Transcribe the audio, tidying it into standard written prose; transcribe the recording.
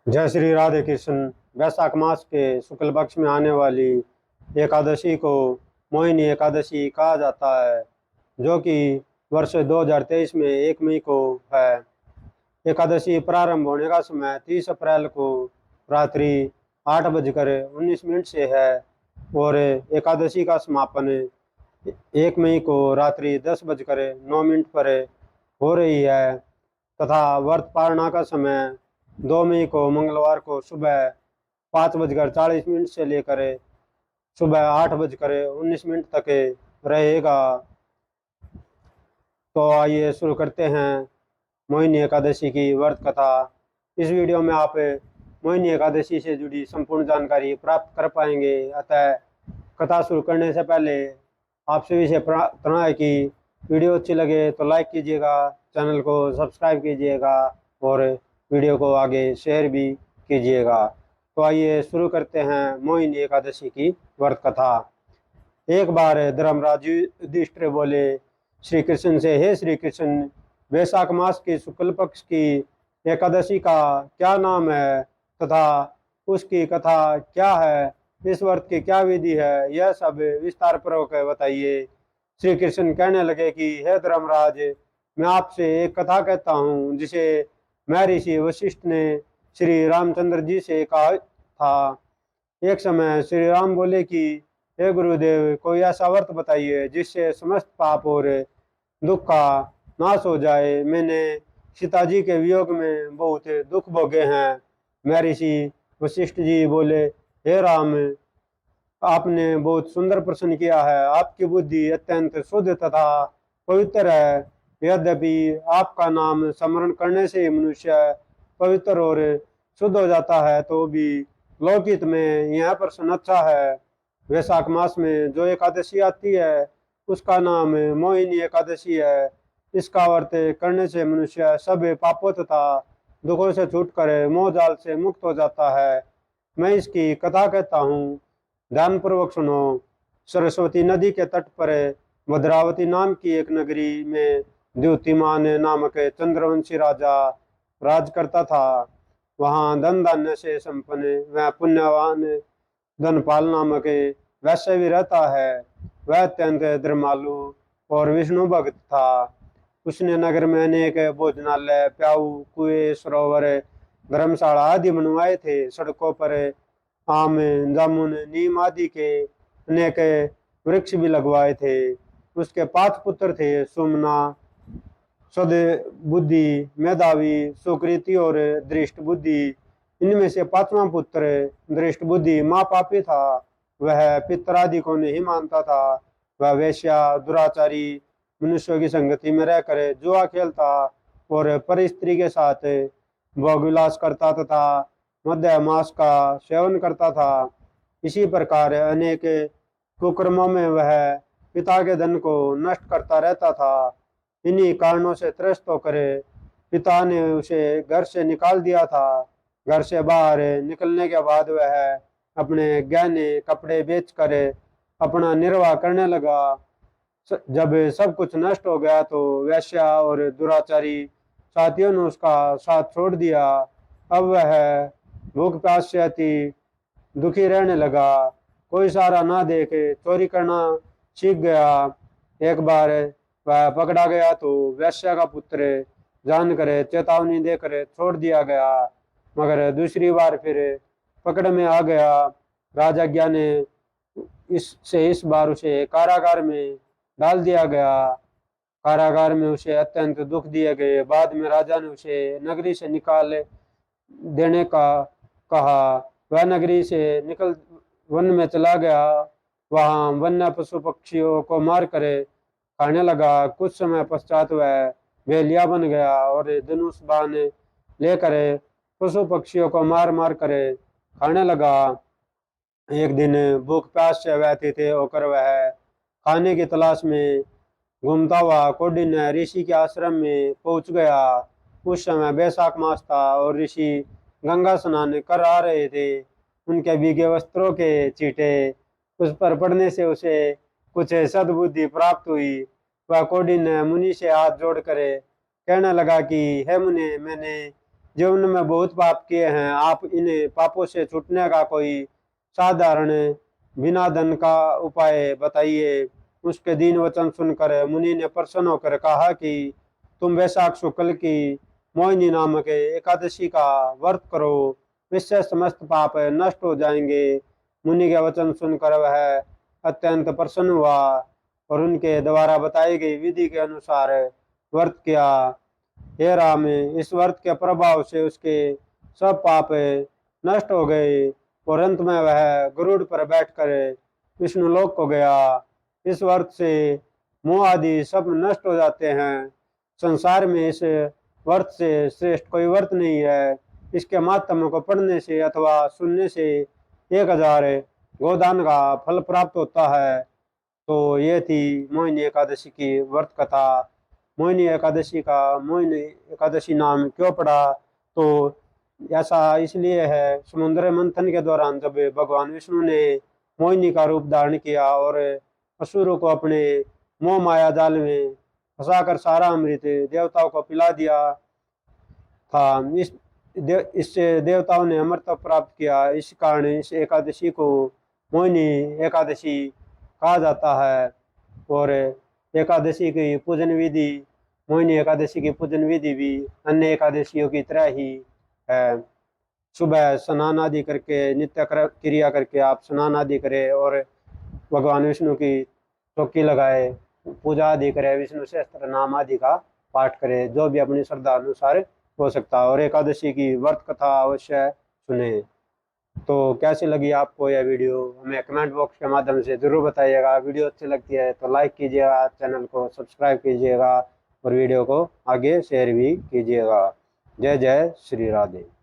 जय श्री राधे कृष्ण। वैशाख मास के शुक्ल पक्ष में आने वाली एकादशी को मोहिनी एकादशी कहा जाता है, जो कि वर्ष 2023 में 1 मई को है। एकादशी प्रारंभ होने का समय 30 अप्रैल को रात्रि 8:19 से है और एकादशी का समापन 1 मई को रात्रि 10:09 पर हो रही है तथा व्रत पारणा का समय 2 मई को मंगलवार को सुबह 5:40 से लेकर सुबह 8:19 तक रहेगा। तो आइए शुरू करते हैं मोहिनी एकादशी की व्रत कथा। इस वीडियो में आप मोहिनी एकादशी से जुड़ी संपूर्ण जानकारी प्राप्त कर पाएंगे। अतः कथा शुरू करने से पहले आप सभी से प्रार्थना है कि वीडियो अच्छी लगे तो लाइक कीजिएगा, चैनल को सब्सक्राइब कीजिएगा और वीडियो को आगे शेयर भी कीजिएगा। तो आइए शुरू करते हैं मोहिनी एकादशी की व्रत कथा। एक बार धर्मराज युधिष्ठिर बोले श्री कृष्ण से, हे श्री कृष्ण, वैशाख मास की शुक्ल पक्ष की एकादशी का क्या नाम है तथा उसकी कथा क्या है, इस व्रत की क्या विधि है, यह सब विस्तार पूर्वक बताइए। श्री कृष्ण कहने लगे कि हे धर्मराज, मैं आपसे एक कथा कहता हूँ जिसे मैं ऋषि वशिष्ठ ने श्री रामचंद्र जी से कहा था। एक समय श्री राम बोले कि हे गुरुदेव, कोई ऐसा व्रत बताइए जिससे समस्त पाप और दुख का नाश हो जाए। मैंने सीता जी के वियोग में बहुत दुख भोगे हैं। मैं ऋषि वशिष्ठ जी बोले, हे राम, आपने बहुत सुंदर प्रश्न किया है। आपकी बुद्धि अत्यंत शुद्ध तथा पवित्र है। यद्यपि आपका नाम स्मरण करने से मनुष्य पवित्र और शुद्ध हो जाता है, तो भी लौकिक में यह प्रश्न अच्छा है। वैशाख मास में जो एकादशी आती है उसका नाम मोहिनी एकादशी है। इसका व्रत करने से मनुष्य सब पापों तथा दुखों से छूटकर मोह जाल से मुक्त हो जाता है। मैं इसकी कथा कहता हूँ, ध्यानपूर्वक सुनो। सरस्वती नदी के तट पर भद्रावती नाम की एक नगरी में द्युतिमान नामक चंद्रवंशी राजा राज करता था। वहाँ धन धान्य से संपन्न वह पुण्यवान धनपाल नामक वैश्य भी रहता है। वह अत्यंत धर्मालु और विष्णु भक्त था। उसने नगर में अनेक भोजनालय, प्याऊ, कुएं, सरोवर, धर्मशाला आदि बनवाए थे। सड़कों पर आम, जामुन, नीम आदि के अनेक वृक्ष भी लगवाए थे। उसके 5 पुत्र थे, सुमना, सद बुद्धि, मेधावी, सुकृति और दृष्ट बुद्धि। इनमें से 5वां पुत्र दृष्ट बुद्धि माँ पापी था। वह पितरादि को नहीं मानता था। वह वेश्या, दुराचारी, मनुष्यों की संगति में रहकर जुआ खेलता और पर स्त्री के साथ भोग विलास करता तथा मध्य मास का सेवन करता था। इसी प्रकार अनेक कुकर्मों में वह पिता के धन को नष्ट करता रहता था। इन्हीं कारणों से त्रस्त होकर पिता ने उसे घर से निकाल दिया था। घर से बाहर निकलने के बाद वह अपने गहने कपड़े बेचकर अपना निर्वाह करने लगा। जब सब कुछ नष्ट हो गया तो वेश्या और दुराचारी साथियों ने उसका साथ छोड़ दिया। अब वह भूख प्यास से अति दुखी रहने लगा। कोई सहारा ना देख चोरी करना सीख गया। एक बार वह पकड़ा गया तो वेश्या का पुत्र जानकर चेतावनी देकर छोड़ दिया गया, मगर दूसरी बार फिर पकड़ में आ गया। राजज्ञा ने इस बार उसे कारागार में डाल दिया गया। कारागार में उसे अत्यंत दुख दिए गए। बाद में राजा ने उसे नगरी से निकाल देने का कहा। वह नगरी से निकल वन में चला गया। वहाँ वन्य पशु पक्षियों को मार कर खाने लगा। कुछ समय पश्चात वह भेलिया बन गया और धनुष बाण लेकर पशु पक्षियों को मार मार कर खाने लगा। एक दिन भूख प्यास से व्यथित होकर वह खाने की तलाश में घूमता हुआ कौंडिन्य ऋषि के आश्रम में पहुंच गया। उस समय बैसाख मास था और ऋषि गंगा स्नान कर आ रहे थे। उनके भीगे वस्त्रों के चींटे उस पर पड़ने से उसे कुछ सद्बुद्धि प्राप्त हुई। वह कौंडिन्य मुनि से हाथ जोड़कर कहने लगा कि हे मुनि, मैंने जीवन में बहुत पाप किए हैं, आप इन्हें पापों से छूटने का कोई साधारण बिना धन का उपाय बताइए। उसके दीन वचन सुनकर मुनि ने प्रसन्न होकर कहा कि तुम वैशाख शुक्ल की मोहिनी नामक एकादशी का व्रत करो, इससे समस्त पाप नष्ट हो जाएंगे। मुनि के वचन सुनकर वह अत्यंत प्रसन्न हुआ और उनके द्वारा बताई गई विधि के अनुसार व्रत किया। हे राम, इस व्रत के प्रभाव से उसके सब पाप नष्ट हो गए और अंत में वह गरुड़ पर बैठकर विष्णुलोक को गया। इस व्रत से मोह आदि सब नष्ट हो जाते हैं। संसार में इस व्रत से श्रेष्ठ कोई व्रत नहीं है। इसके माध्यम को पढ़ने से अथवा सुनने से 1000 गोदान का फल प्राप्त होता है। तो ये थी मोहिनी एकादशी की व्रत कथा। मोहिनी एकादशी नाम क्यों पड़ा? तो ऐसा इसलिए है, समुद्र मंथन के दौरान जब भगवान विष्णु ने मोहिनी का रूप धारण किया और असुरों को अपने मोह माया जाल में फंसाकर सारा अमृत देवताओं को पिला दिया था, इससे देवताओं ने अमरत्व प्राप्त किया। इस कारण इस एकादशी को मोहिनी एकादशी कहा जाता है। और एकादशी की पूजन विधि, मोहिनी एकादशी की पूजन विधि भी अन्य एकादशियों की तरह ही है। सुबह स्नान आदि करके, नित्य क्रिया करके आप स्नान आदि करें और भगवान विष्णु की चौकी लगाए, पूजा आदि करे, विष्णु सहस्त्र नाम आदि का पाठ करे, जो भी अपनी श्रद्धा अनुसार हो सकता है। और एकादशी की व्रत कथा अवश्य सुने। तो कैसी लगी आपको यह वीडियो, हमें कमेंट बॉक्स के माध्यम से जरूर बताइएगा। वीडियो अच्छी लगती है तो लाइक कीजिएगा, चैनल को सब्सक्राइब कीजिएगा और वीडियो को आगे शेयर भी कीजिएगा। जय जय श्री राधे।